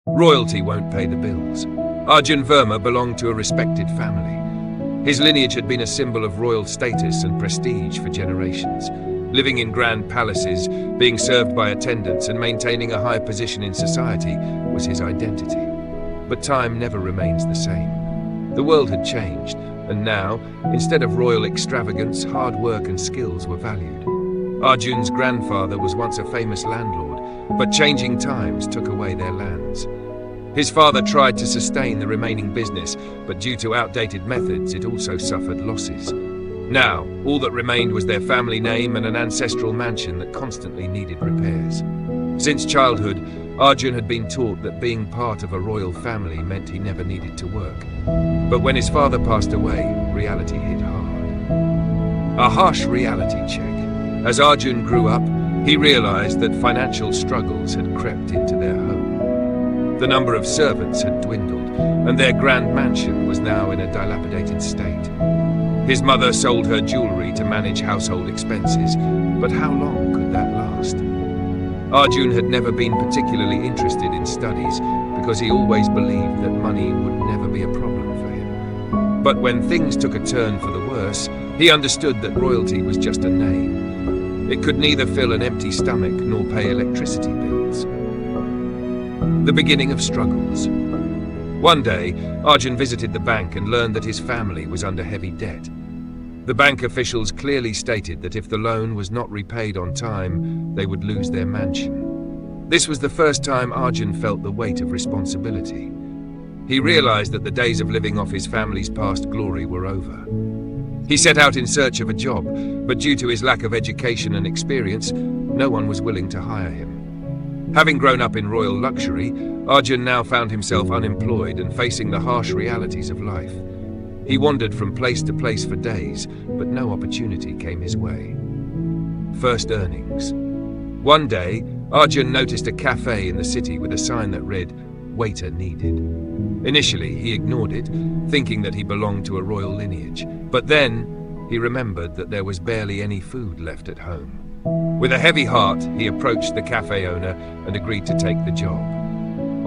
Royalty won't pay the bills. Arjun Verma belonged to a respected family. His lineage had been a symbol of royal status and prestige for generations. Living in grand palaces, being served by attendants and maintaining a high position in society was his identity. But time never remains the same. The world had changed, and now, instead of royal extravagance, hard work and skills were valued. Arjun's grandfather was once a famous landlord, but changing times took away their lands. His father tried to sustain the remaining business, but due to outdated methods, it also suffered losses. Now, all that remained was their family name and an ancestral mansion that constantly needed repairs. Since childhood, Arjun had been taught that being part of a royal family meant he never needed to work. But when his father passed away, reality hit hard. A harsh reality check. As Arjun grew up, he realized that financial struggles had crept into their home. The number of servants had dwindled, and their grand mansion was now in a dilapidated state. His mother sold her jewelry to manage household expenses, but how long could that last? Arjun had never been particularly interested in studies because he always believed that money would never be a problem for him. But when things took a turn for the worse, he understood that royalty was just a name. It could neither fill an empty stomach nor pay electricity bills. The beginning of struggles. One day, Arjun visited the bank and learned that his family was under heavy debt. The bank officials clearly stated that if the loan was not repaid on time, they would lose their mansion. This was the first time Arjun felt the weight of responsibility. He realized that the days of living off his family's past glory were over. He set out in search of a job, but due to his lack of education and experience, no one was willing to hire him. Having grown up in royal luxury, Arjun now found himself unemployed and facing the harsh realities of life. He wandered from place to place for days, but no opportunity came his way. First earnings. One day, Arjun noticed a café in the city with a sign that read, "Waiter needed." Initially, he ignored it, thinking that he belonged to a royal lineage. But then, he remembered that there was barely any food left at home. With a heavy heart, he approached the cafe owner and agreed to take the job.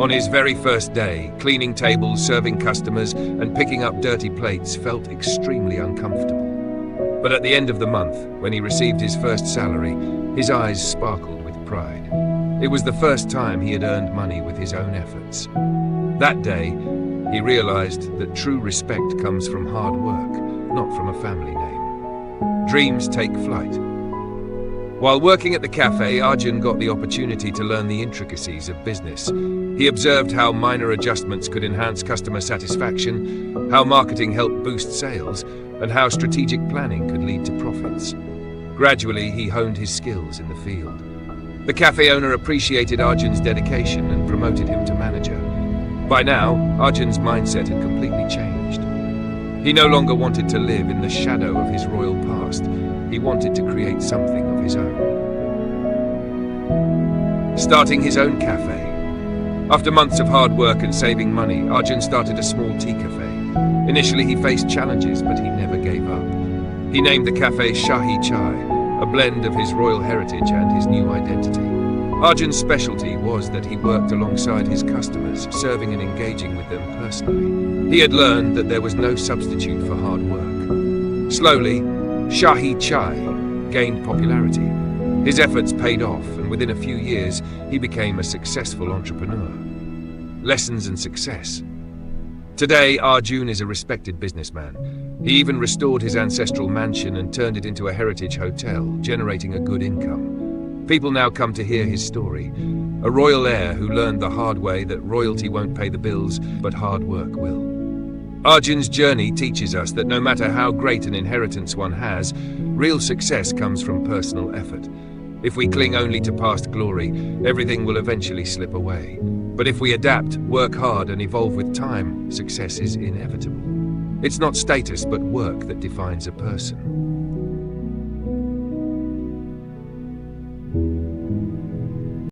On his very first day, cleaning tables, serving customers, and picking up dirty plates felt extremely uncomfortable. But at the end of the month, when he received his first salary, his eyes sparkled with pride. It was the first time he had earned money with his own efforts. That day, he realized that true respect comes from hard work, not from a family name. Dreams take flight. While working at the cafe, Arjun got the opportunity to learn the intricacies of business. He observed how minor adjustments could enhance customer satisfaction, how marketing helped boost sales, and how strategic planning could lead to profits. Gradually, he honed his skills in the field. The cafe owner appreciated Arjun's dedication and promoted him to manager. By now, Arjun's mindset had completely changed. He no longer wanted to live in the shadow of his royal past. He wanted to create something of his own. Starting his own cafe. After months of hard work and saving money, Arjun started a small tea cafe. Initially, he faced challenges, but he never gave up. He named the cafe Shahi Chai, a blend of his royal heritage and his new identity. Arjun's specialty was that he worked alongside his customers, serving and engaging with them personally. He had learned that there was no substitute for hard work. Slowly, Shahi Chai gained popularity. His efforts paid off, and within a few years, he became a successful entrepreneur. Lessons and success. Today, Arjun is a respected businessman. He even restored his ancestral mansion and turned it into a heritage hotel, generating a good income. People now come to hear his story. A royal heir who learned the hard way that royalty won't pay the bills, but hard work will. Arjun's journey teaches us that no matter how great an inheritance one has, real success comes from personal effort. If we cling only to past glory, everything will eventually slip away. But if we adapt, work hard, and evolve with time, success is inevitable. It's not status, but work that defines a person.